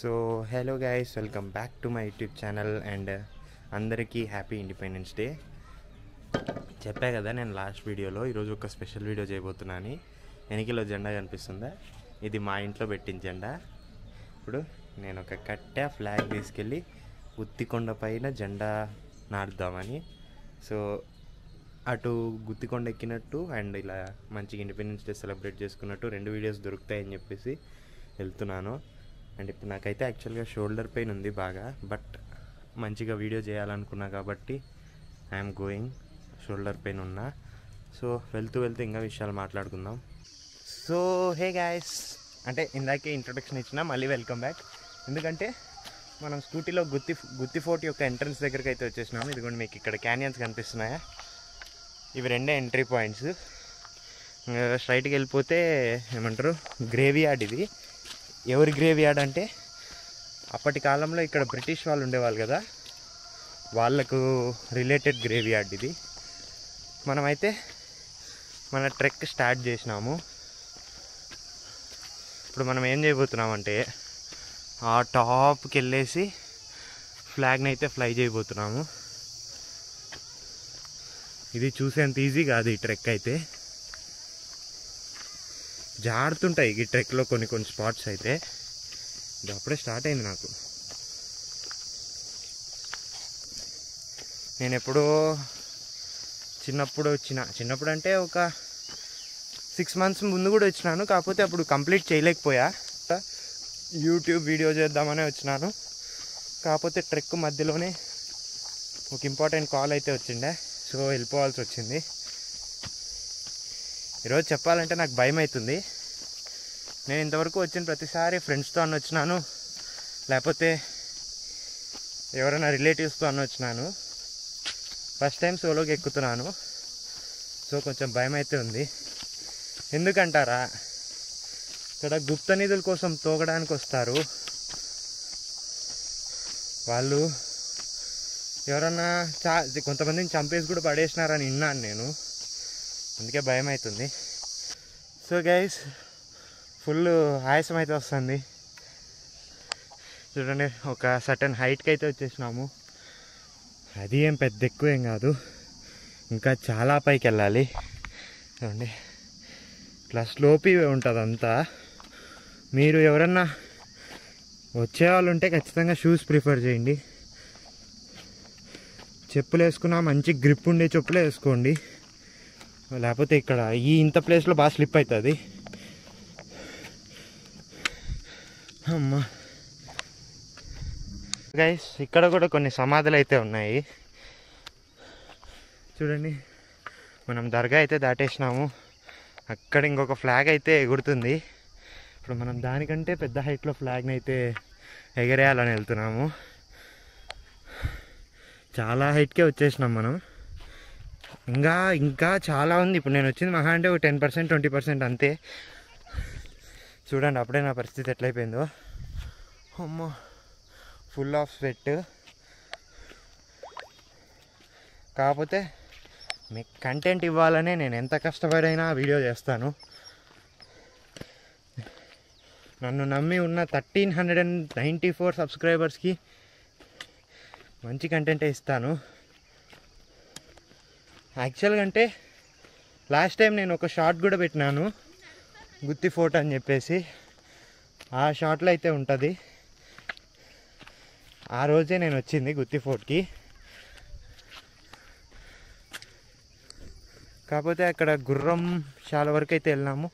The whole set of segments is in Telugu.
So hello guys, welcome back to my YouTube channel and అందరికీ హ్యాపీ ఇండిపెండెన్స్ డే. చెప్పా కదా నేను లాస్ట్ వీడియోలో ఈరోజు ఒక స్పెషల్ వీడియో చేయబోతున్నాను. వెనకలో జెండా కనిపిస్తుందా? ఇది మా ఇంట్లో పెట్టిన జెండా. ఇప్పుడు నేను ఒక కట్టె ఫ్లాగ్ తీసుకెళ్ళి గుత్తికొండ పైన జెండా నాటుదామని. సో అటు గుత్తికొండ ఎక్కినట్టు అండ్ ఇలా మంచిగా ఇండిపెండెన్స్ డే సెలబ్రేట్ చేసుకున్నట్టు 2 వీడియోస్ దొరుకుతాయని చెప్పేసి వెళ్తున్నాను. అండ్ ఇప్పుడు నాకైతే యాక్చువల్గా షోల్డర్ పెయిన్ ఉంది బాగా, బట్ మంచిగా వీడియో చేయాలనుకున్నా కాబట్టి ఐఎమ్ గోయింగ్. షోల్డర్ పెయిన్ ఉన్నా. సో వెళ్తూ ఇంకా విషయాలు మాట్లాడుకుందాం. సో హే గాయస్, అంటే ఇందాకే ఇంట్రొడక్షన్ ఇచ్చిన, మళ్ళీ వెల్కమ్ బ్యాక్. ఎందుకంటే మనం స్కూటీలో గుత్తి ఫోర్ట్ యొక్క ఎంట్రన్స్ దగ్గరికి అయితే వచ్చేసినాము. ఇదిగోండి మీకు ఇక్కడ క్యానియన్స్ కనిపిస్తున్నాయా? ఇవి 2 ఎంట్రీ పాయింట్స్. స్ట్రైట్కి వెళ్ళిపోతే ఏమంటారు, గ్రేవీ యార్డ్. ఇది ఎవరి గ్రేవీ యార్డ్ అంటే అప్పటి కాలంలో ఇక్కడ బ్రిటిష్ వాళ్ళు ఉండేవాళ్ళు కదా, వాళ్ళకు రిలేటెడ్ గ్రేవీ యార్డ్ ఇది. మనమైతే మన ట్రెక్ స్టార్ట్ చేసినాము. ఇప్పుడు మనం ఏం చేయబోతున్నామంటే ఆ టాప్కి వెళ్ళేసి ఫ్లాగ్ని అయితే ఫ్లై చేయబోతున్నాము. ఇది చూసేంత ఈజీ కాదు ఈ ట్రెక్ అయితే, జారుతుంటాయి ఈ ట్రెక్లో కొన్ని స్పాట్స్ అయితే. ఇది అప్పుడే స్టార్ట్ అయింది నాకు. నేను ఎప్పుడో చిన్నప్పుడు అంటే ఒక 6 months ముందు కూడా వచ్చినాను. కాకపోతే అప్పుడు కంప్లీట్ చేయలేకపోయా. యూట్యూబ్ వీడియో చేద్దామనే వచ్చినాను. కాకపోతే ట్రెక్ మధ్యలోనే ఒక ఇంపార్టెంట్ కాల్ అయితే వచ్చిండే, సో వెళ్ళిపోవాల్సి వచ్చింది. ఈరోజు చెప్పాలంటే నాకు భయం అవుతుంది. నేను ఇంతవరకు వచ్చిన ప్రతిసారి ఫ్రెండ్స్తో అన్న వచ్చినాను, లేకపోతే ఎవరైనా రిలేటివ్స్తో అన్న వచ్చినాను. ఫస్ట్ టైం సోలోకి ఎక్కుతున్నాను. సో కొంచెం భయం అయితే ఉంది. ఎందుకంటారా, ఇక్కడ గుప్త నిధుల కోసం తోగడానికి వస్తారు వాళ్ళు. ఎవరన్నా కొంతమందిని చంపేసి కూడా పడేసినారని విన్నాను నేను, అందుకే భయం అవుతుంది. సో గైస్, ఫుల్ ఆయాసం అయితే వస్తుంది. చూడండి, ఒక సర్టన్ హైట్కి అయితే వచ్చేసినాము. అది ఏం పెద్ద ఎక్కువేం కాదు, ఇంకా చాలా పైకి వెళ్ళాలి. చూడండి, ఇట్లా స్లోపీ ఉంటుంది అంతా. మీరు ఎవరన్నా వచ్చేవాళ్ళు ఉంటే ఖచ్చితంగా షూస్ ప్రిఫర్ చేయండి. చెప్పులు వేసుకున్నా మంచి గ్రిప్ ఉండే చెప్పులే వేసుకోండి, లేకపోతే ఇక్కడ ఇంత ప్లేస్లో బాగా స్లిప్ అవుతుంది. అమ్మా గైస్, ఇక్కడ కూడా కొన్ని సమాధులు అయితే ఉన్నాయి. చూడండి, మనం దర్గా అయితే దాటేసినాము. అక్కడ ఇంకొక ఫ్లాగ్ అయితే ఎగురుతుంది. ఇప్పుడు మనం దానికంటే పెద్ద హైట్లో ఫ్లాగ్ని అయితే ఎగరేయాలని వెళ్తున్నాము. చాలా హైట్కే వచ్చేసినాం మనం. ఇంకా చాలా ఉంది. ఇప్పుడు నేను వచ్చింది మహా అంటే ఒక 10% 20% అంతే. చూడండి అప్పుడే నా పరిస్థితి ఎట్లయిపోయిందో. అమ్మో, ఫుల్ ఆఫ్ స్వెట్. కాకపోతే మీకు కంటెంట్ ఇవ్వాలనే నేను ఎంత కష్టపడైనా వీడియో చేస్తాను. నన్ను నమ్మి ఉన్న 1394 సబ్స్క్రైబర్స్కి మంచి కంటెంటే ఇస్తాను. యాక్చువల్గా అంటే లాస్ట్ టైం నేను ఒక షార్ట్ కూడా పెట్టినాను, గుత్తి ఫోర్ట్ అని చెప్పేసి. ఆ షార్ట్లో అయితే ఉంటుంది. ఆ రోజే నేను వచ్చింది గుత్తి ఫోర్ట్కి. కాకపోతే అక్కడ గుర్రం చాలా వరకు అయితే వెళ్ళినాము.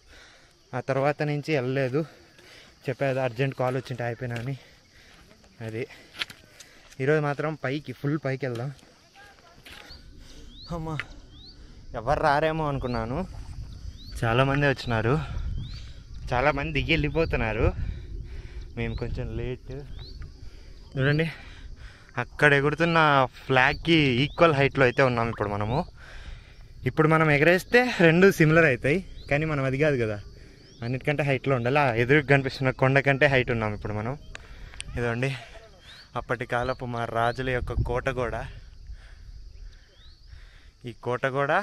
ఆ తర్వాత నుంచి వెళ్ళలేదు. చెప్పేది అర్జెంట్ కాల్ వచ్చింటే అయిపోయినా అని. అది ఈరోజు మాత్రం ఫుల్ పైకి వెళ్దాం. అమ్మా, ఎవరు రారేమో అనుకున్నాను. చాలామంది వచ్చినారు, చాలామంది దిగి వెళ్ళిపోతున్నారు. మేము కొంచెం లేట్. చూడండి, అక్కడ ఎగురుతున్న ఫ్లాగ్కి ఈక్వల్ హైట్లో అయితే ఉన్నాం ఇప్పుడు ఇప్పుడు మనం ఎగరేస్తే 2 సిమిలర్ అవుతాయి, కానీ మనం అది కాదు కదా, అన్నిటికంటే హైట్లో ఉండాలి. ఆ ఎదురుకు కనిపిస్తున్న కొండ కంటే హైట్ ఉన్నాం ఇప్పుడు మనం. ఇదండి అప్పటి కాలపు మా రాజుల యొక్క కోట కూడా. ఈ కోట కూడా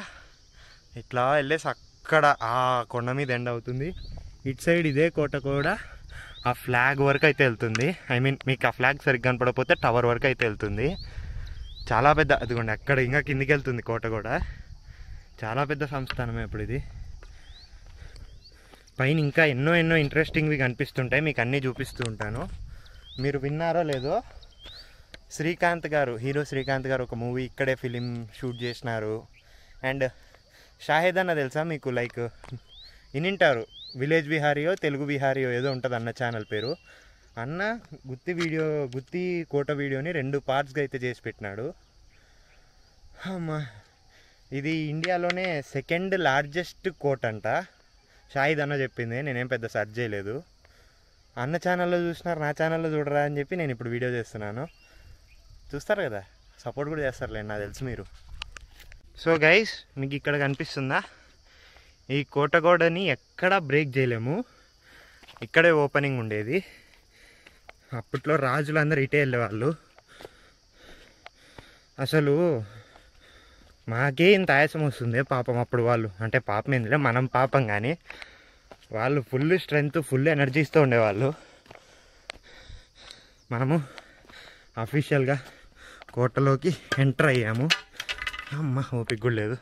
ఇట్లా వెళ్ళేసి అక్కడ ఆ కొండ మీద ఎండ్ అవుతుంది. ఇటు సైడ్ ఇదే కోట కూడా ఆ ఫ్లాగ్ వరకు అయితే వెళ్తుంది. ఐ మీన్ మీకు ఆ ఫ్లాగ్ సరిగ్గా కనపడకపోతే టవర్ వరకు అయితే వెళ్తుంది. చాలా పెద్ద, అదిగోండి అక్కడ ఇంకా కిందికి వెళ్తుంది కోట కూడా. చాలా పెద్ద సంస్థానమే ఇప్పుడు ఇది. పైన ఇంకా ఎన్నో ఎన్నో ఇంట్రెస్టింగ్వి కనిపిస్తుంటాయి, మీకు అన్నీ చూపిస్తూ ఉంటాను. మీరు విన్నారో లేదో, శ్రీకాంత్ గారు, హీరో శ్రీకాంత్ గారు ఒక మూవీ ఇక్కడే ఫిలిం షూట్ చేసినారు. అండ్ షాహిద్ అన్న తెలుసా మీకు? లైక్ వినింటారు, విలేజ్ విహారియో తెలుగు విహారియో ఏదో ఉంటుంది అన్న ఛానల్ పేరు. అన్న గుత్తి కోట వీడియోని 2 పార్ట్స్గా అయితే చేసి పెట్టినాడు. అమ్మా, ఇది ఇండియాలోనే 2nd లార్జెస్ట్ కోట అంట. షాహిద్ అన్న చెప్పింది, నేనేం పెద్ద సెర్చ్ చేయలేదు. అన్న ఛానల్లో చూసినారు, నా ఛానల్లో చూడరా అని చెప్పి నేను ఇప్పుడు వీడియో చేస్తున్నాను. చూస్తారు కదా, సపోర్ట్ కూడా చేస్తారులేండి, నాకు తెలుసు మీరు. సో గైస్, మీకు ఇక్కడ కనిపిస్తుందా, ఈ కోటగోడని ఎక్కడా బ్రేక్ చేయలేము. ఇక్కడే ఓపెనింగ్ ఉండేది. అప్పట్లో రాజులందరూ ఇటే వెళ్ళేవాళ్ళు. అసలు మాకే ఇంత ఆయాసం వస్తుంది పాపం అప్పుడు వాళ్ళు. అంటే పాపం ఏంటంటే మనం పాపం, కానీ వాళ్ళు ఫుల్ స్ట్రెంగ్త్, ఫుల్ ఎనర్జీస్తో ఉండేవాళ్ళు. మనము అఫీషియల్గా కోటలోకి ఎంటర్ అయ్యాము. అమ్మ, ఓపిక కూడా లేదు.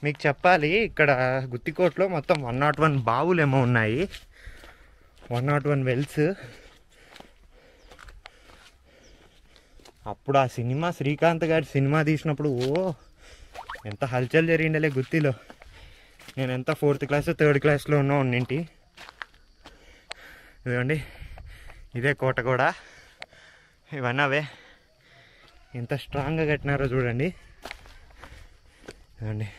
మీకు చెప్పాలి, ఇక్కడ గుత్తికోటలో మొత్తం 101 బావులు ఏమో ఉన్నాయి, 101 వెల్స్. అప్పుడు ఆ సినిమా, శ్రీకాంత్ గారి సినిమా తీసినప్పుడు ఎంత హల్చల్ జరిగిండలే గుత్తిలో. నేను ఎంత 4th క్లాస్ 3rd క్లాస్లో ఉన్నింటి. ఇదిగోండి, ఇదే కోట కూడా. ఇవన్నీ అవే. ఎంత స్ట్రాంగ్గా కట్టినారో చూడండి. ఇదిగోండి,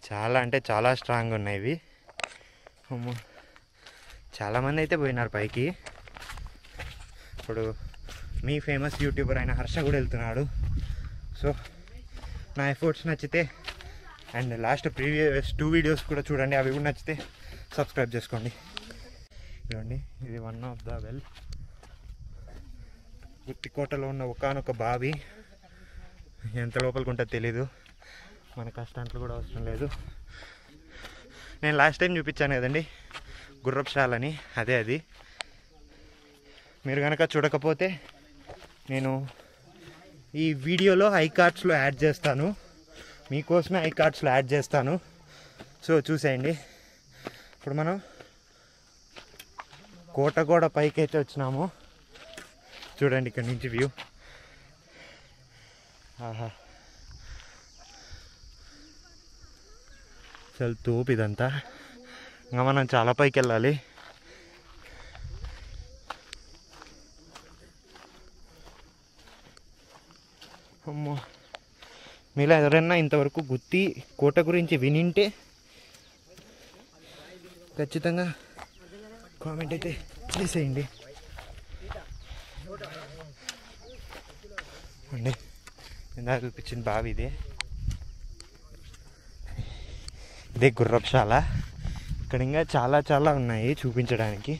చాలా అంటే చాలా స్ట్రాంగ్ ఉన్నాయి ఇవి. చాలామంది అయితే పోయినారు పైకి. ఇప్పుడు మీ ఫేమస్ యూట్యూబర్ అయిన హర్ష కూడా వెళ్తున్నాడు. సో నా ఎఫర్ట్స్ నచ్చితే, అండ్ లాస్ట్ ప్రీవియస్ 2 వీడియోస్ కూడా చూడండి, అవి కూడా నచ్చితే సబ్స్క్రైబ్ చేసుకోండి. చూడండి, ఇది 1 ఆఫ్ ద వెల్. గుత్తికోటలో ఉన్న ఒకానొక బావి. ఎంత లోపలికి ఉంటుందో తెలీదు, మన కష్టాంట్లు కూడా అవసరం లేదు. నేను లాస్ట్ టైం చూపించాను కదండి గుర్రపుశాలని, అదే అది. మీరు కనుక చూడకపోతే నేను ఈ వీడియోలో ఐకార్డ్స్లో యాడ్ చేస్తాను, మీకోసమే ఐకార్డ్స్లో యాడ్ చేస్తాను. సో చూసేయండి. ఇప్పుడు మనం కోటగోడ పైకి అయితే వచ్చినాము. చూడండి ఇక్కడ నుంచి వ్యూ. ఆహా, అసలు తోపు ఇదంతా. ఇంకా మనం చాలా పైకి వెళ్ళాలి. అమ్మో, మీలో ఎవరైనా ఇంతవరకు గుత్తి కోట గురించి వినింటే ఖచ్చితంగా కామెంట్ అయితే చేసేయండి. అండి, ఇందాక చూపించిన బావి ఇదే గుర్రపుశాల. ఇక్కడ ఇంకా చాలా ఉన్నాయి చూపించడానికి.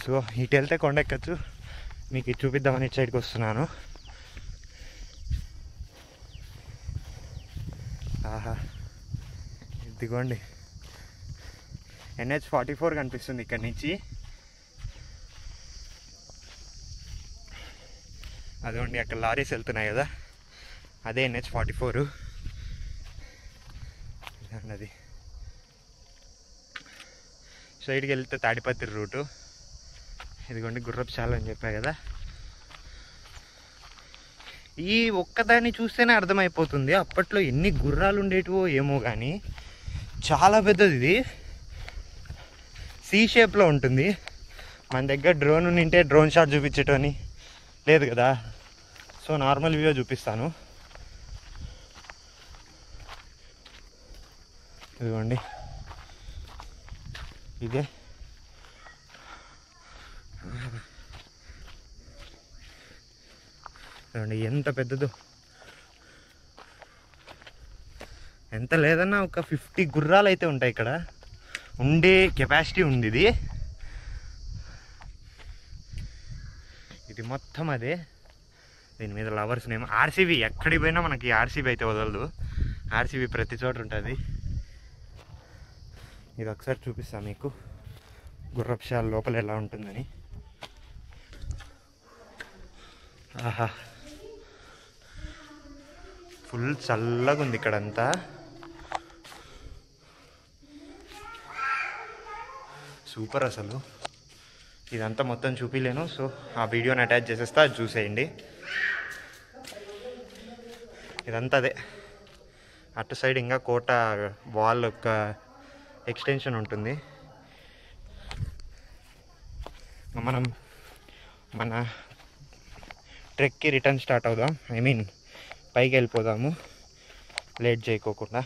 సో ఇటు వెళ్తే కొండ ఎక్కచ్చు, మీకు ఇది చూపిద్దామని ఇటు సైడ్కి వస్తున్నాను. ఆహా, ఇదిగోండి NH44 కనిపిస్తుంది ఇక్కడ నుంచి. అదిగోండి అక్కడ లారీస్ వెళ్తున్నాయి కదా, అదే NH44. అది సైడ్కి వెళ్తే తాడిపత్రి రూటు. ఇదిగోండి గుర్రపుశాల అని చెప్పా కదా. ఈ ఒక్కదాన్ని చూస్తేనే అర్థమైపోతుంది అప్పట్లో ఎన్ని గుర్రాలు ఉండేటివో ఏమో, కానీ చాలా పెద్దది ఇది. C షేప్లో ఉంటుంది. మన దగ్గర డ్రోన్ ఉంటే డ్రోన్ షాట్ చూపించేటోని లేదు కదా, సో నార్మల్ వ్యూ చూపిస్తాను. ఇదిగోండి ఇదే. చూడండి ఎంత పెద్దదో. ఎంత లేదన్నా ఒక 50 గుర్రాలు అయితే ఉంటాయి ఇక్కడ. ఉండే కెపాసిటీ ఉంది ఇది. ఇది మొత్తం అదే. దీని మీద లవర్స్ నేమ్ RCB. ఎక్కడికి పోయినా మనకి RCB అయితే వదలదు. ఆర్సీబీ ప్రతి చోట ఉంటుంది. ఇది ఒకసారి చూపిస్తాను మీకు గుర్రపుశాల లోపల ఎలా ఉంటుందని. ఆహా, ఫుల్ చల్లగా ఉంది ఇక్కడంతా. సూపర్ అసలు. ఇదంతా మొత్తం చూపిలేను, సో ఆ వీడియోని అటాచ్ చేసేస్తా, అది చూసేయండి. ఇదంతా అదే. అటు సైడ్ ఇంకా కోట వాల్ యొక్క ఎక్స్టెన్షన్ ఉంటుంది. మనం మన ట్రెక్కి రిటర్న్ స్టార్ట్ అవుదాం. పైకి వెళ్ళిపోదాము లేట్ చేయకోకుండా.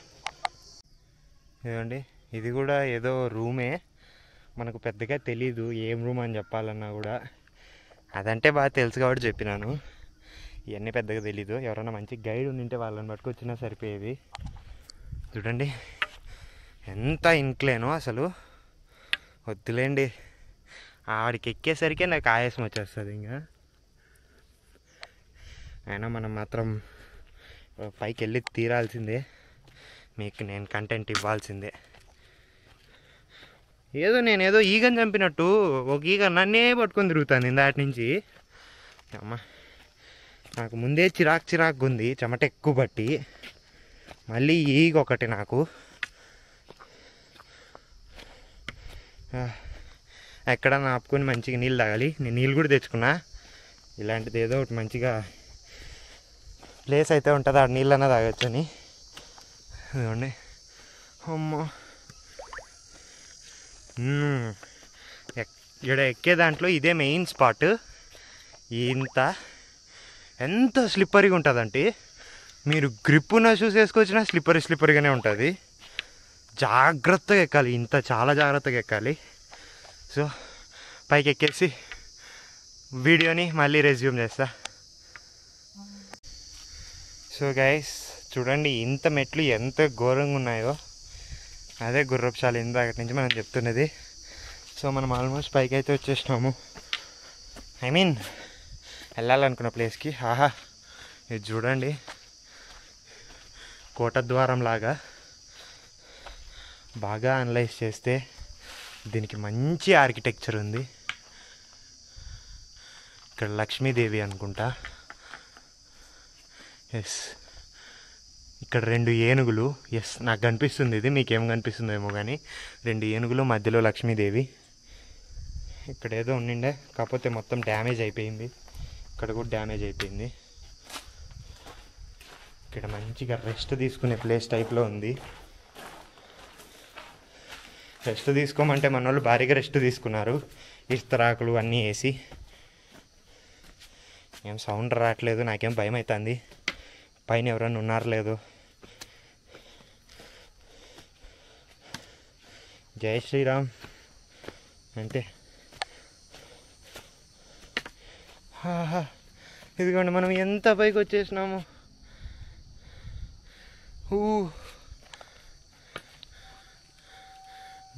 ఇదండి, ఇది కూడా ఏదో రూమే, మనకు పెద్దగా తెలీదు ఏం రూమ్ అని చెప్పాలన్నా కూడా. అదంటే బాగా తెలుసు కాబట్టి చెప్పినాను, ఇవన్నీ పెద్దగా తెలీదు. ఎవరైనా మంచి గైడ్ ఉండింటే వాళ్ళని పట్టుకొచ్చినా సరిపోయేది. చూడండి ఎంత ఇన్క్లేనో అసలు, వద్దులేండి. ఆడికి ఎక్కేసరికి నాకు ఆయాసం వచ్చేస్తుంది. ఇంకా అయినా మనం మాత్రం పైకి వెళ్ళి తీరాల్సిందే, మీకు నేను కంటెంట్ ఇవ్వాల్సిందే. నేనేదో ఈగని చంపినట్టు ఒక ఈగ నన్నే పట్టుకొని తిరుగుతాను ఇందాటి నుంచి. అమ్మ, నాకు ముందే చిరాకు ఉంది, చెమట ఎక్కువ బట్టి, మళ్ళీ ఈగ ఒకటి నాకు. ఎక్కడన్నా ఆపుకొని మంచిగా నీళ్ళు తాగాలి. నేను నీళ్ళు కూడా తెచ్చుకున్నా. ఇలాంటిది ఏదో ఒకటి మంచిగా ప్లేస్ అయితే ఉంటుంది, ఆ నీళ్ళన్నా తాగొచ్చు అని. అదిగోండి, అమ్మో, ఇక్కడ ఎక్కే దాంట్లో ఇదే మెయిన్ స్పాట్. ఎంత స్లిప్పరీగా ఉంటుందంటే మీరు గ్రిప్ ఉన్న షూస్ వేసుకొచ్చినా స్లిప్పరీగానే ఉంటుంది. జాగ్రత్తగా ఎక్కాలి, చాలా జాగ్రత్తగా ఎక్కాలి. సో పైకి ఎక్కేసి వీడియోని మళ్ళీ రెజ్యూమ్ చేస్తా. సో గైస్ చూడండి, ఇంత మెట్లు ఎంత ఘోరంగా ఉన్నాయో. అదే గుర్రపుశాల ఇందాక నుంచి మనం చెప్తున్నది. సో మనం ఆల్మోస్ట్ పైకి అయితే వచ్చేసినాము. వెళ్ళాలనుకున్న ప్లేస్కి. ఆహా, ఇది చూడండి, కోటద్వారం లాగా. బాగా అనలైజ్ చేస్తే దీనికి మంచి ఆర్కిటెక్చర్ ఉంది. ఇక్కడ లక్ష్మీదేవి అనుకుంటా. ఎస్, ఇక్కడ 2 ఏనుగులు. ఎస్, నాకు కనిపిస్తుంది, ఇది మీకేం కనిపిస్తుందేమో కానీ 2 ఏనుగులు, మధ్యలో లక్ష్మీదేవి. ఇక్కడ ఏదో ఉండిండే, కాకపోతే మొత్తం డ్యామేజ్ అయిపోయింది. ఇక్కడ కూడా డ్యామేజ్ అయిపోయింది. ఇక్కడ మంచిగా రెస్ట్ తీసుకునే ప్లేస్ టైప్లో ఉంది. రెస్ట్ తీసుకోమంటే మన వాళ్ళు భారీగా రెస్ట్ తీసుకున్నారు, ఇస్తరాకులు అన్నీ వేసి. ఏం సౌండ్ రావట్లేదు, నాకేం భయం అవుతుంది. పైన ఎవరైనా ఉన్నారు లేదు. జై శ్రీరామ్ అంటే ఇదిగోండి, మనం ఎంత పైకి వచ్చేసినాము.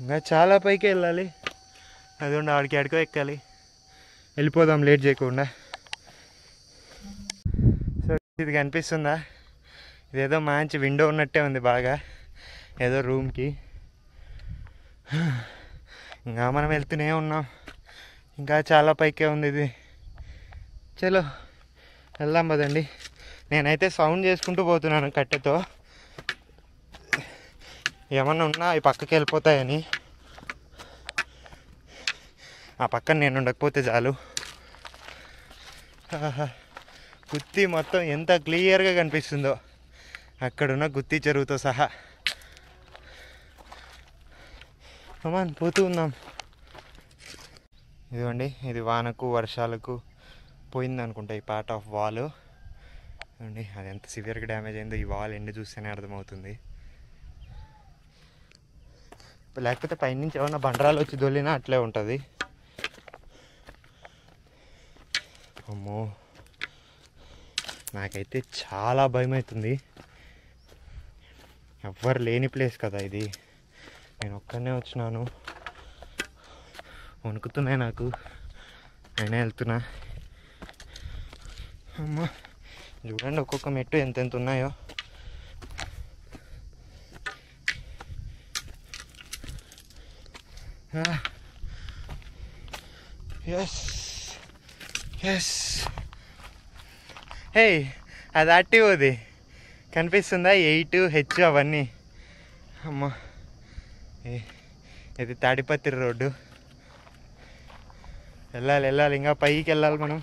ఇంకా చాలా పైకి వెళ్ళాలి. అదిగోండి, ఆడికో ఎక్కాలి. వెళ్ళిపోదాం లేట్ చేయకుండా. సో ఇది కనిపిస్తుందా? ఇదేదో మంచి విండో ఉన్నట్టే ఉంది, బాగా ఏదో రూమ్కి. ఇంకా మనం వెళ్తూనే ఉన్నాం, ఇంకా చాలా పైకే ఉంది ఇది. చలో వెళ్దాం పదండి. నేనైతే సౌండ్ చేసుకుంటూ పోతున్నాను కట్టెతో, ఏమన్నా ఉన్నా అవి పక్కకి వెళ్ళిపోతాయని. ఆ పక్కన నేను ఉండకపోతే చాలు. గుత్తి మొత్తం ఎంత క్లియర్గా కనిపిస్తుందో, అక్కడున్న గుత్తి చెరువుతో సహా. కమాన్, పోతూ ఉన్నాం. ఇదిగోండి, ఇది వానకు వర్షాలకు పోయింది అనుకుంటా ఈ పార్ట్ ఆఫ్ వాల్. అండి, అది ఎంత సివియర్గా డ్యామేజ్ అయిందో ఈ వాల్ ఎండి చూస్తేనే అర్థమవుతుంది. లేకపోతే పైనుంచి ఏమన్నా బండరాలు వచ్చి దొల్లినా అట్లే ఉంటుంది. అమ్మో, నాకైతే చాలా భయం అవుతుంది. ఎవ్వరు లేని ప్లేస్ కదా ఇది, నేను ఒక్కనే వచ్చినాను. వణుకుతున్నాయి నాకు, అయినా వెళ్తున్నా. అమ్మా, చూడండి ఒక్కొక్క మెట్టు ఎంతెంత ఉన్నాయో. Yes yes. హే, అది యాక్టివ్, అది కనిపిస్తుందా? 8H అవన్నీ. అమ్మా, ఇది తాడిపత్రి రోడ్డు. వెళ్ళాలి, ఇంకా పైకి వెళ్ళాలి మనం.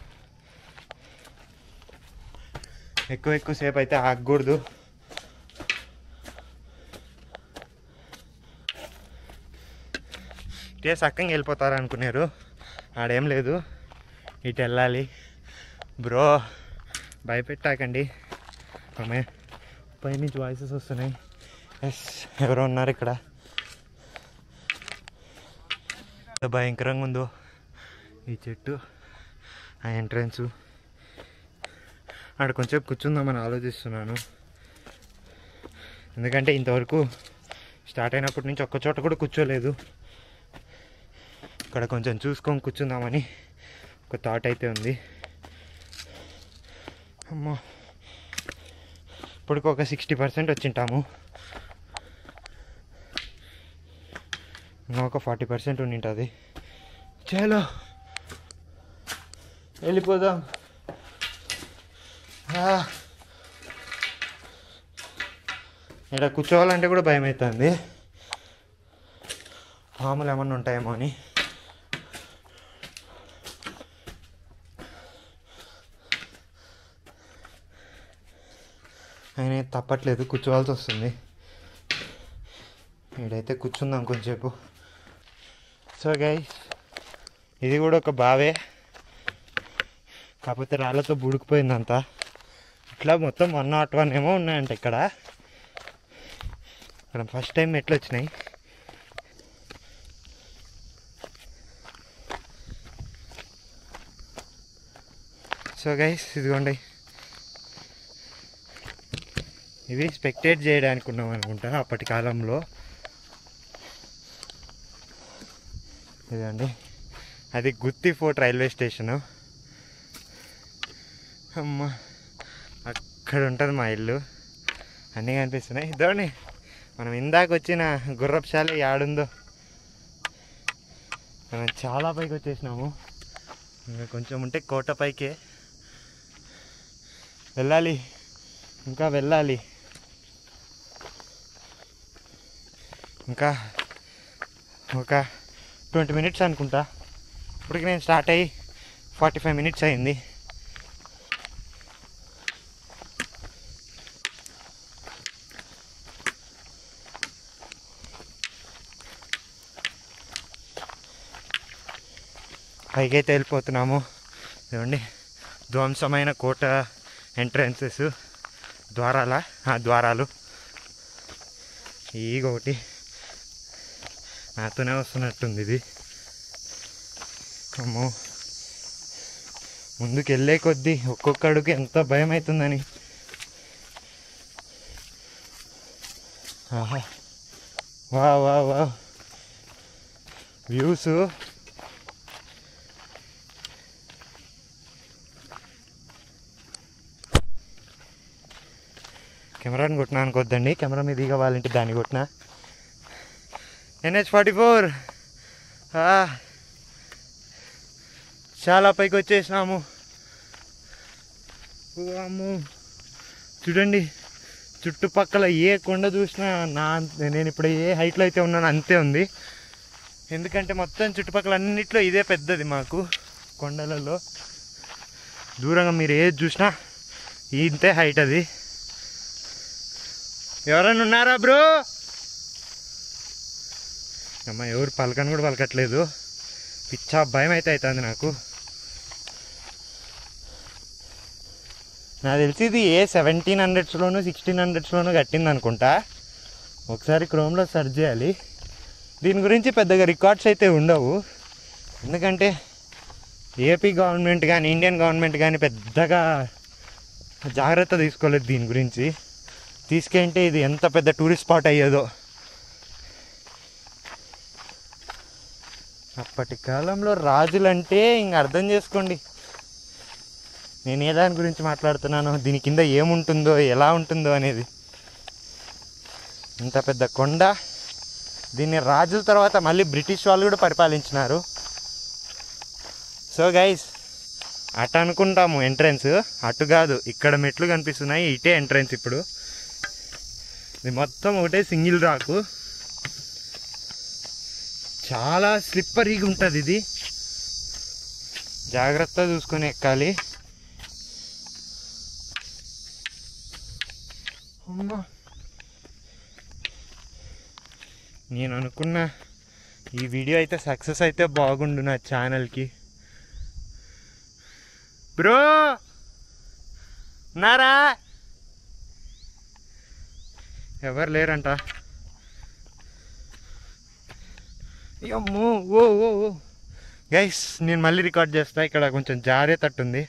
ఎక్కువసేపు అయితే ఆగకూడదు. సక్కంగా వెళ్ళిపోతారు అనుకున్నారు, ఆడేం లేదు, ఇటు వెళ్ళాలి. బ్రో భయపెట్టాకండి, ఆమె పైనుంచి వాయిసెస్ వస్తున్నాయి. ఎస్, ఎవరో ఉన్నారు ఇక్కడ. భయంకరంగా ఉందో ఈ చెట్టు, ఆ ఎంట్రన్స్. అక్కడ కొంచెం కూర్చుందామని ఆలోచిస్తున్నాను, ఎందుకంటే ఇంతవరకు స్టార్ట్ అయినప్పటి నుంచి ఒక్క చోట కూడా కూర్చోలేదు. ఇక్కడ కొంచెం చూసుకొని కూర్చుందామని ఒక థాట్ అయితే ఉంది. అమ్మో, ఇప్పటికి ఒక 60% వచ్చింటాము, ఇంకా ఒక 40% ఉండింటుంది. చలో వెళ్ళిపోదాం. ఇక్కడ కూర్చోవాలంటే కూడా భయం అవుతుంది, పాములు ఏమన్నా ఉంటాయేమో అని. ఆయన తప్పట్లేదు, కూర్చోవాల్సి వస్తుంది. ఇక్కడైతే కూర్చుందాం కొంచెంసేపు. సో గైస్, ఇది కూడా ఒక బావే, కాకపోతే రాళ్ళతో బుడికిపోయిందంతా. ఇట్లా మొత్తం 101 ఏమో ఉన్నాయంట ఇక్కడ. ఫస్ట్ టైం మెట్లు వచ్చినాయి. సో గైస్, ఇదిగోండి, ఇవి స్పెక్టేట్ చేయడానికి ఉన్నాం అనుకుంటా అప్పటి కాలంలో. ఇదండి, అది గుత్తి ఫోర్ట్ రైల్వే స్టేషను. అమ్మ, అక్కడ ఉంటుంది మా ఇల్లు. అన్నీ కనిపిస్తున్నాయి. ఇదోండి, మనం ఇందాక వచ్చిన గుర్రపుశాల యాడుందో. మనం చాలా పైకి వచ్చేసినాము, ఇంకా కొంచెం ఉంటే కోట పైకే వెళ్ళాలి, ఇంకా వెళ్ళాలి. ఇంకా ఒక 20 minutes అనుకుంటా. ఇప్పటికి నేను స్టార్ట్ అయ్యి 45 minutes అయింది. పైకైతే వెళ్ళిపోతున్నాము. చూడండి, ధ్వంసమైన కోట ఎంట్రన్సెస్, ద్వారాలు. ఒకటి నాతోనే వస్తున్నట్టుంది ఇది. అమ్మో, ముందుకు వెళ్ళే కొద్దీ ఒక్కొక్క అడుగు ఎంత భయం అవుతుందని. ఆహా, వా వా వా వ్యూస్. కెమెరాని కొట్టినా అనుకోద్దండి, కెమెరా మీద దిగ వాళ్ళంటే దాన్ని కొట్టినా. NH44 చాలా పైకి వచ్చేసినాము. అమ్మో, చూడండి, చుట్టుపక్కల ఏ కొండ చూసినా నేను ఇప్పుడు ఏ హైట్లో అయితే ఉన్నాను అంతే ఉంది. ఎందుకంటే మొత్తం చుట్టుపక్కల అన్నిట్లో ఇదే పెద్దది మాకు. కొండలలో దూరంగా మీరు ఏది చూసినా ఇంతే హైట్. అది ఎవరైనా ఉన్నారా బ్రో? అమ్మ, ఎవరు పలకని కూడా పలకట్లేదు. పిచ్చా భయం అయితే అవుతుంది నాకు. నాకు తెలిసి ఇది 1700s 1600s కట్టింది అనుకుంటా. ఒకసారి క్రోమ్లో సెర్చ్ చేయాలి. దీని గురించి పెద్దగా రికార్డ్స్ అయితే ఉండవు, ఎందుకంటే ఏపీ గవర్నమెంట్ కానీ ఇండియన్ గవర్నమెంట్ కానీ పెద్దగా జాగ్రత్త తీసుకోలేదు దీని గురించి. తీసుకుంటే ఇది ఎంత పెద్ద టూరిస్ట్ స్పాట్ అయ్యేదో. అప్పటి కాలంలో రాజులంటే ఇంక అర్థం చేసుకోండి నేను ఏ దాని గురించి మాట్లాడుతున్నానో, దీని కింద ఏముంటుందో, ఎలా ఉంటుందో అనేది. ఇంత పెద్ద కొండ, దీన్ని రాజుల తర్వాత మళ్ళీ బ్రిటిష్ వాళ్ళు కూడా పరిపాలించినారు. సో గైస్, అటు అనుకుంటాము ఎంట్రన్స్, అటు కాదు, ఇక్కడ మెట్లు కనిపిస్తున్నాయి, ఇటే ఎంట్రన్స్. ఇప్పుడు ఇది మొత్తం ఒకటే సింగిల్ రాకు, చాలా స్లిప్పరీగా ఉంటుంది. ఇది జాగ్రత్తగా చూసుకొని ఎక్కాలి. అమ్మా, నేను అనుకున్న ఈ వీడియో అయితే సక్సెస్ అయితే బాగుండు నా ఛానల్కి. బ్రో నారా, ఎవరు లేరంట. అమ్మో, ఓ ఓ ఓ గైస్, నేను మళ్ళీ రికార్డ్ చేస్తా, ఇక్కడ కొంచెం జారేటట్టుంది.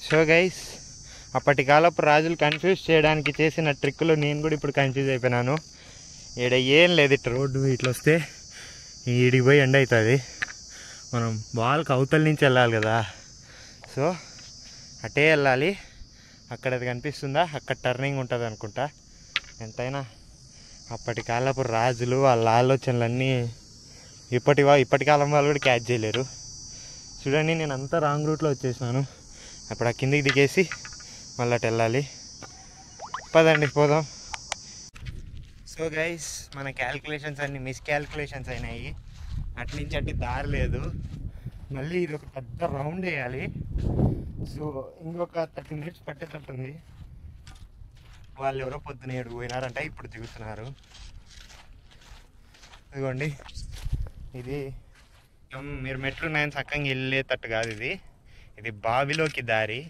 సో గైస్, అప్పటి కాలపు రాజులు కన్ఫ్యూజ్ చేయడానికి చేసిన ట్రిక్కులు నేను కూడా ఇప్పుడు కన్ఫ్యూజ్ అయిపోయినాను. ఈడ ఏం లేదు, ఇట్లా రోడ్డు ఇట్లా వస్తే ఈడికి పోయి ఎండ అవుతుంది. మనం వాళ్ళకి అవతల నుంచి వెళ్ళాలి కదా, సో అటే వెళ్ళాలి. అక్కడ అది కనిపిస్తుందా, అక్కడ టర్నింగ్ ఉంటుంది అనుకుంటా. ఎంతైనా అప్పటి కాలపు రాజులు వాళ్ళ ఆలోచనలన్నీ ఇప్పటి కాలం వాళ్ళు కూడా క్యాచ్ చేయలేరు. చూడండి, నేను అంతా రాంగ్ రూట్లో వచ్చేసినాను. అప్పుడు ఆ కిందికి దిగేసి మళ్ళీ అటు వెళ్ళాలి. పదండి పోదాం. సో గైస్, మన క్యాల్కులేషన్స్ అన్నీ మిస్క్యాల్కులేషన్స్ అయినాయి. అటు నుంచి అటు దారి లేదు, మళ్ళీ ఇది ఒక పెద్ద రౌండ్ వేయాలి. సో ఇంకొక 30 minutes పట్టేటట్టుంది. వాళ్ళు ఎవరో పొద్దున 7 పోయినారంట, ఇప్పుడు దిగుతున్నారు. ఇదిగోండి, ఇది మీరు మెట్లు ఉన్నాయని చక్కగా వెళ్ళేటట్టు కాదు, ఇది బావిలోకి దారి.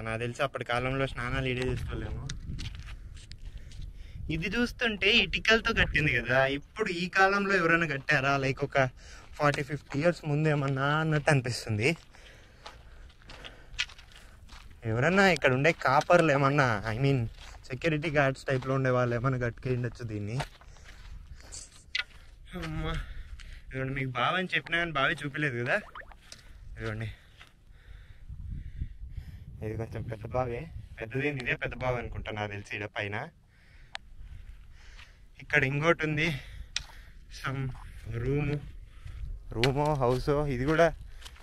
నాకు తెలిసి అప్పటి కాలంలో స్నానాలు ఇడే చేసుకోలేము. ఇది చూస్తుంటే ఇటుకలతో కట్టింది కదా, ఇప్పుడు ఈ కాలంలో ఎవరైనా కట్టారా, లైక్ ఒక 40-50 years ముందు ఏమన్నా అన్నట్టు అనిపిస్తుంది. ఎవరన్నా ఇక్కడ ఉండే కాపర్లు ఏమన్నా, ఐ మీన్ సెక్యూరిటీ గార్డ్స్ టైప్లో ఉండే వాళ్ళు ఏమన్నా కట్టుకేయండొచ్చు దీన్ని. అమ్మా, ఇదిగోండి, మీకు బావి అని చెప్పినా కానీ బావి చూపించలేదు కదా. ఇదిగోండి, ఇది కొంచెం పెద్ద బావే, పెద్దది, ఇదే పెద్ద బావి అనుకుంటా నాకు తెలిసి. ఇక్కడ పైన ఇక్కడ ఇంకోటి ఉంది, సమ్ రూమో హౌసో, ఇది కూడా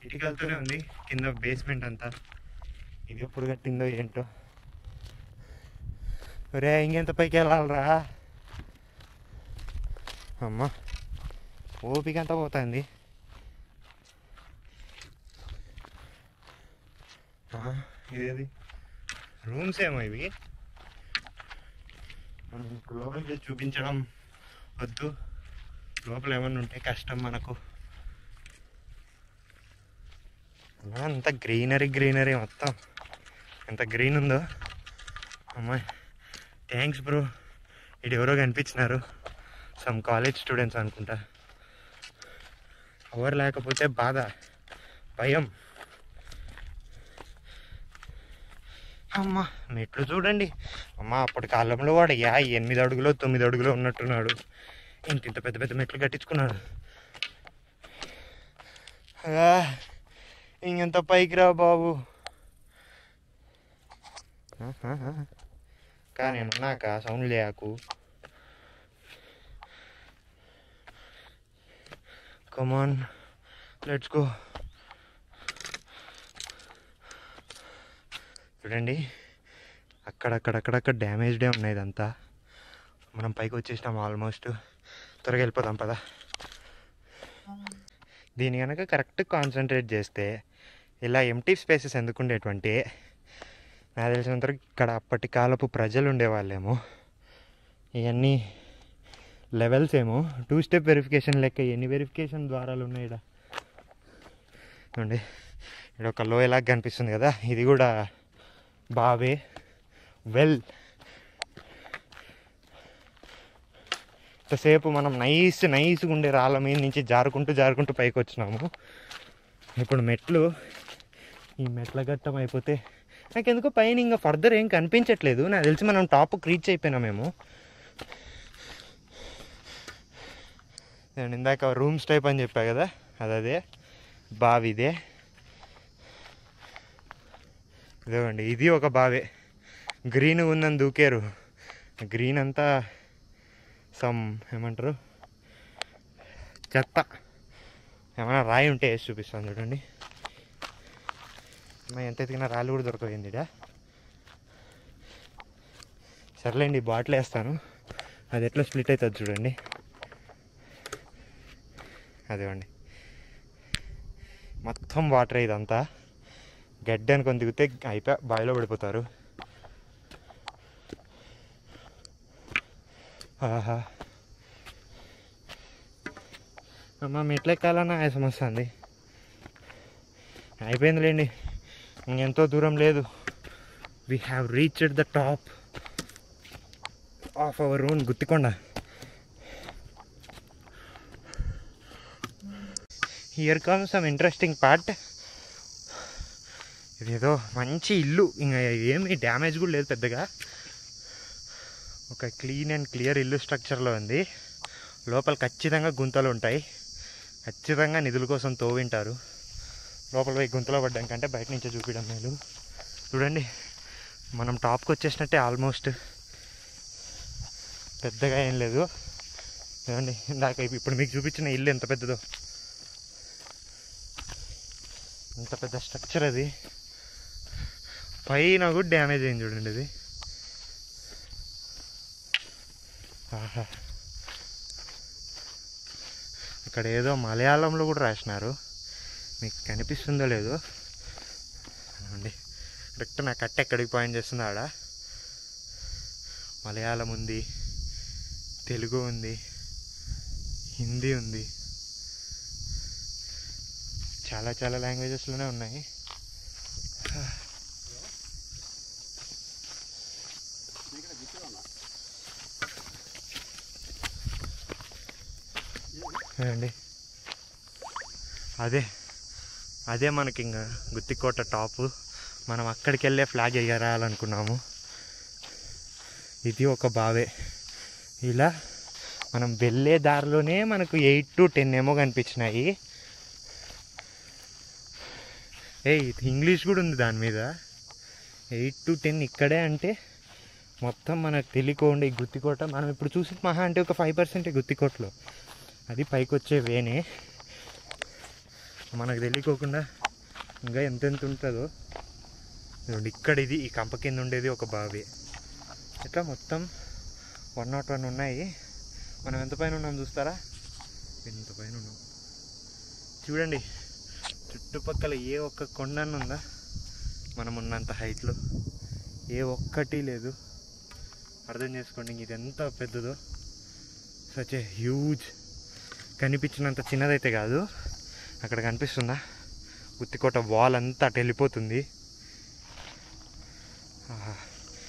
ఇటుకలతోనే ఉంది. కింద బేస్మెంట్ అంతా, ఇది ఎప్పుడు కట్టిందో ఏంటో. ఒరే, ఇంకెంత పైకి వెళ్ళాలరా. అమ్మ, ఓపిక అంతా పోతుంది. ఇదేది రూమ్స్ ఏమో ఇవి, లోపలికి చూపించడం వద్దు, లోపల ఏమన్నా ఉంటే కష్టం మనకు. అంత గ్రీనరీ మొత్తం, ఎంత గ్రీన్ ఉందో. అమ్మాయి, థ్యాంక్స్ బ్రో. ఇటు ఎవరో కనిపించినారు, సమ్ కాలేజ్ స్టూడెంట్స్ అనుకుంటా. ఎవరు లేకపోతే బాధ, భయం. అమ్మ, మెట్లు చూడండి. అమ్మ, అప్పటి కాలంలో వాడు 8 అడుగులో 9 అడుగులో ఉన్నట్టున్నాడు. ఇంత పెద్ద పెద్ద మెట్లు కట్టించుకున్నాడు. ఇంకెంత పైకి రా బాబు. కానీ ఉన్నాక sound lake. Come on, let's go. చూడండి, అక్కడక్కడ డ్యామేజ్డే ఉన్నాయి. ఇదంతా మనం పైకి వచ్చేసినాం ఆల్మోస్ట్. త్వరగా వెళ్ళిపోదాం పదా. దీని కనుక కరెక్ట్ కాన్సన్ట్రేట్ చేస్తే ఇలా ఎంటీ స్పేసెస్ ఎందుకు ఉండేటువంటి, నాకు తెలిసినంతవరకు ఇక్కడ అప్పటి కాలపు ప్రజలు ఉండేవాళ్ళేమో. ఇవన్నీ లెవెల్స్ ఏమో 2 స్టెప్ వెరిఫికేషన్ లెక్క ఎన్ని వెరిఫికేషన్ ద్వారాలు ఉన్నాయి ఇక్కడ. చూడండి, ఇక్కడ ఒక లోయలాగా కనిపిస్తుంది కదా, ఇది కూడా బావే. ఇంతసేపు మనం నైస్గా ఉండే రాళ్ళ మీద నుంచి జారుకుంటూ పైకి వచ్చినాము. ఇప్పుడు ఈ మెట్ల ఘట్టం అయిపోతే నాకెందుకో పైన ఇంకా ఫర్దర్ ఏం కనిపించట్లేదు. నాకు తెలిసి మనం టాప్కి రీచ్ అయిపోయినామేమో. నేను ఇందాక రూమ్స్ టైప్ అని చెప్పా కదా, అదే బావిదే. ఇదిగోండి, ఇది ఒక బావే. గ్రీన్ ఉందని దూకారు, గ్రీన్ అంతా సమ్ ఏమంటారు చెత్త ఏమైనా రాయి ఉంటే వేసి చూపిస్తాను చూడండి. ఎంత ఎతికినా రాళ్ళు కూడా దొరకపోయింది ఇడ. సర్లేండి బాటిల్ వేస్తాను, అది ఎట్లా స్ప్లిట్ అవుతుంది చూడండి. అదేవండి మొత్తం వాటర్ ఇదంతా. గడ్డి అనుకొని దిగితే అయిపోయి బావిలో పడిపోతారు. ఆహా అమ్మ మెట్లు ఎక్కాలన్నా ఆయాసం వస్తుంది. అయిపోయిందిలేండి, ఇంకెంతో దూరం లేదు. We have reached the top of our own Guttikonda. Here comes some interesting part. ఇదేదో మంచి ఇల్లు, ఇంకా ఏమి డ్యామేజ్ కూడా లేదు పెద్దగా. ఒక క్లీన్ అండ్ క్లియర్ ఇల్లు స్ట్రక్చర్లో ఉంది. లోపల ఖచ్చితంగా గుంతలు ఉంటాయి, ఖచ్చితంగా నిధుల కోసం తోవింటారు. లోపల పోయి గుంతలో పడ్డాం కంటే బయట నుంచే చూపించడం మేలు. చూడండి మనం టాప్కి వచ్చేసినట్టే ఆల్మోస్ట్. పెద్దగా ఏం లేదు. చూడండి ఇందాక ఇప్పుడు మీకు చూపించిన ఇల్లు ఎంత పెద్దదో, ఎంత పెద్ద స్ట్రక్చర్ అది. పైన కూడా డ్యామేజ్ అయింది చూడండి ఇది. ఆహా ఇక్కడ ఏదో మలయాళంలో కూడా రాసినారు, మీకు కనిపిస్తుందో లేదో అండి. కరెక్ట్ నా కట్ట ఎక్కడికి పాయింట్ చేస్తుందో ఆడ మలయాళం ఉంది, తెలుగు ఉంది, హిందీ ఉంది, చాలా చాలా లాంగ్వేజెస్లోనే ఉన్నాయి. అండి అదే అదే మనకి ఇంకా గుత్తికోట టాపు. మనం అక్కడికి వెళ్ళే ఫ్లాగ్ ఎగరాలనుకున్నాము. ఇది ఒక బావే. ఇలా మనం వెళ్ళే దారిలోనే మనకు 8 to 10 ఏమో కనిపించినాయి. ఇంగ్లీష్ కూడా ఉంది దాని మీద. 8 to 10 ఇక్కడే అంటే మొత్తం మనకు తెలియకుండా ఈ గుత్తికోట మనం ఇప్పుడు చూసి మహా అంటే ఒక 5% గుత్తికోటలో. అది పైకి వచ్చే వేనే మనకు తెలియకోకుండా ఇంకా ఎంతెంత ఉంటుందో. ఇక్కడ ఇది ఈ కంప కింద ఉండేది ఒక బావి. ఇట్లా మొత్తం 101 ఉన్నాయి. మనం ఎంత పైన ఉన్నాం చూస్తారా? ఎంత పైన ఉన్నాం చూడండి. చుట్టుపక్కల ఏ ఒక్క కొండన్న ఉందా? మనం ఉన్నంత హైట్లో ఏ ఒక్కటి లేదు. అర్థం చేసుకోండి ఇది ఎంత పెద్దదో. Such a huge. కనిపించినంత చిన్నదైతే కాదు. అక్కడ కనిపిస్తుందా గుత్తికోట వాల్ అంతా అటు వెళ్ళిపోతుంది.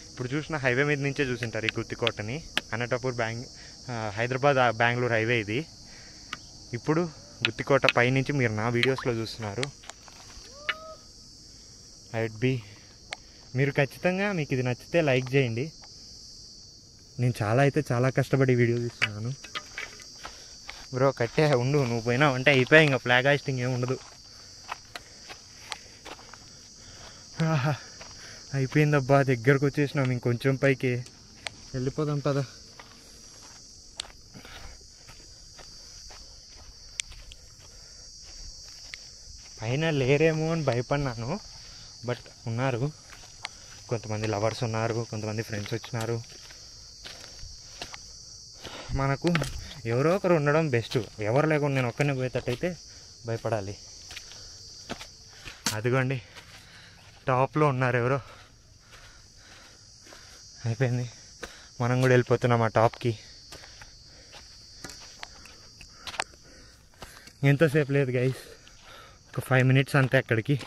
ఇప్పుడు చూసిన హైవే మీద నుంచే చూసింటారు ఈ గుత్తికోటని. అనంతపూర్ హైదరాబాద్ బెంగళూరు హైవే ఇది. ఇప్పుడు గుత్తికోట పైనుంచి మీరు నా వీడియోస్లో చూస్తున్నారు. మీరు ఖచ్చితంగా మీకు ఇది నచ్చితే లైక్ చేయండి. నేను చాలా కష్టపడి వీడియో తీస్తున్నాను. బ్రో కట్టే ఉండు, నువ్వు పోయినావు అంటే అయిపోయా, ఇంకా ఫ్లాగ్ హాయిస్టింగ్ ఏమి ఉండదు. అయిపోయిందబ్బా, దగ్గరకు వచ్చేసినాం. ఇంకొంచెం పైకి వెళ్ళిపోదాం పద. పైన లేరేమో అని భయపడినాను, బట్ ఉన్నారు. కొంతమంది లవర్స్ ఉన్నారు, కొంతమంది ఫ్రెండ్స్ వచ్చినారు. మనకు ఎవరో ఒకరు ఉండడం బెస్ట్. ఎవరు లేకుండా నేను ఒక్కనే పోయేటట్టయితే భయపడాలి. అదిగోండి టాప్లో ఉన్నారు ఎవరో. అయిపోయింది, మనం కూడా వెళ్ళిపోతున్నాం ఆ టాప్కి. ఎంతసేపు లేదు గైస్, ఒక 5 minutes అంతే అక్కడికి.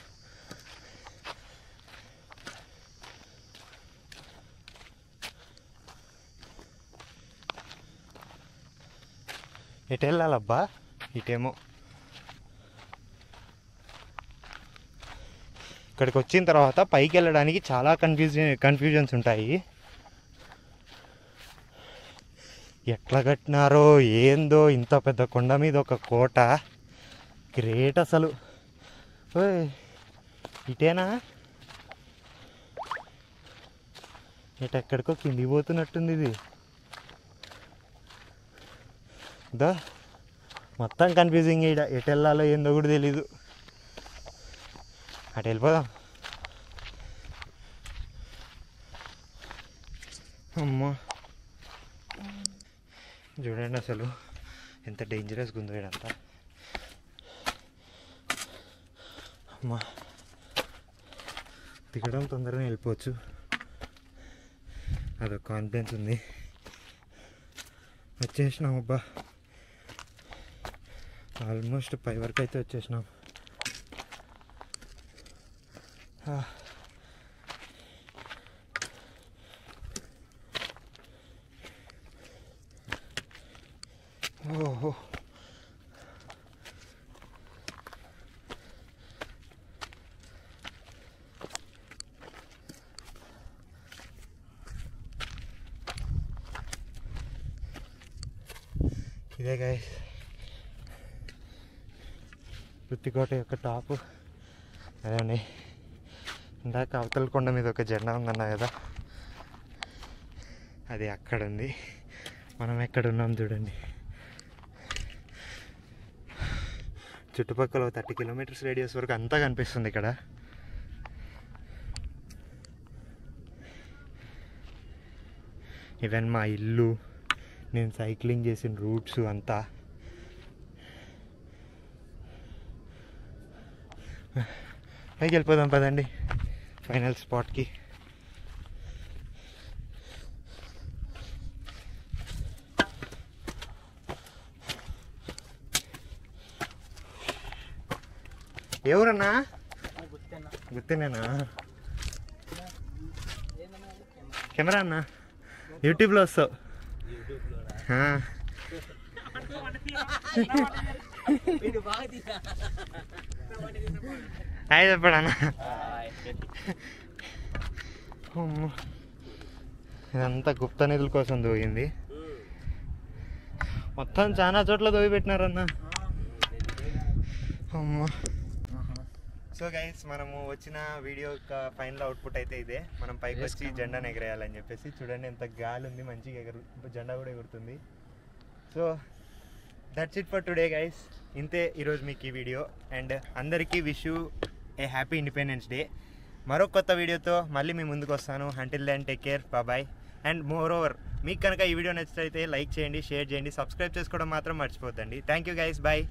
ఎటు వెళ్ళాలబ్బా? ఇటేమో. ఇక్కడికి వచ్చిన తర్వాత పైకి వెళ్ళడానికి చాలా కన్ఫ్యూజన్స్ ఉంటాయి. ఎట్లా కట్టినారో ఏందో, ఇంత పెద్ద కొండ మీద ఒక కోట. గ్రేట్ అసలు. ఇటేనా? ఎక్కడికో కిందికి పోతున్నట్టుంది ఇది. దా మొత్తం కన్ఫ్యూజింగ్ ఇక్కడ ఎటు వెళ్ళాలో ఏందో కూడా తెలీదు. అటు వెళ్ళిపోదాం. అమ్మా చూడండి అసలు ఎంత డేంజరస్గా ఉందో ఇదంతా. అమ్మా దిగడం తొందరగా వెళ్ళిపోవచ్చు, అదొక కాన్ఫిడెన్స్ ఉంది. వచ్చేసినాం అబ్బా, ఆల్మోస్ట్ 5 వరకు అయితే వచ్చేసినాం. ఓహో ఇదే గైస్ రుత్తికోట యొక్క టాపు. అదే ఇందాక అవతల కొండ మీద ఒక జెండా ఉందన్నా కదా, అది అక్కడ ఉంది. మనం ఎక్కడ ఉన్నాం చూడండి. చుట్టుపక్కల 30 కిలోమీటర్స్ రేడియస్ వరకు అంతా కనిపిస్తుంది ఇక్కడ. ఈవెన్ మా ఇల్లు, నేను సైక్లింగ్ చేసిన రూట్స్ అంతా. పైకి వెళ్ళిపోదాం పదండి ఫైనల్ స్పాట్కి. ఎవరన్నా గుర్తేనేనా? కెమెరా అన్నా, యూట్యూబ్లో వస్తావు. హాయ్ చెప్పాడన్నా. ఇదంతా గుప్త నిధుల కోసం దోగింది. మొత్తం చాలా చోట్ల దోగి పెట్టినారన్నా. అమ్మా. సో గైస్, మనము వచ్చిన వీడియో యొక్క ఫైనల్ అవుట్పుట్ అయితే ఇదే. మనం పైకి వచ్చి జెండాను ఎగరేయాలని చెప్పేసి. చూడండి ఎంత గాలి ఉంది, మంచిగా జెండా కూడా ఎగురుతుంది. So that's it for today guys. ఇంతే ఈరోజు మీకు ఈ వీడియో. అండ్ అందరికీ wish you a happy independence day. మరో కొత్త వీడియోతో మళ్ళీ మీ ముందుకు వస్తాను. Until then take care, bye. And moreover, మీకు కనుక ఈ వీడియో నచ్చితే లైక్ చేయండి, షేర్ చేయండి, సబ్స్క్రైబ్ చేసుకోవడం మాత్రం మర్చిపోద్దండి. Thank you guys, bye.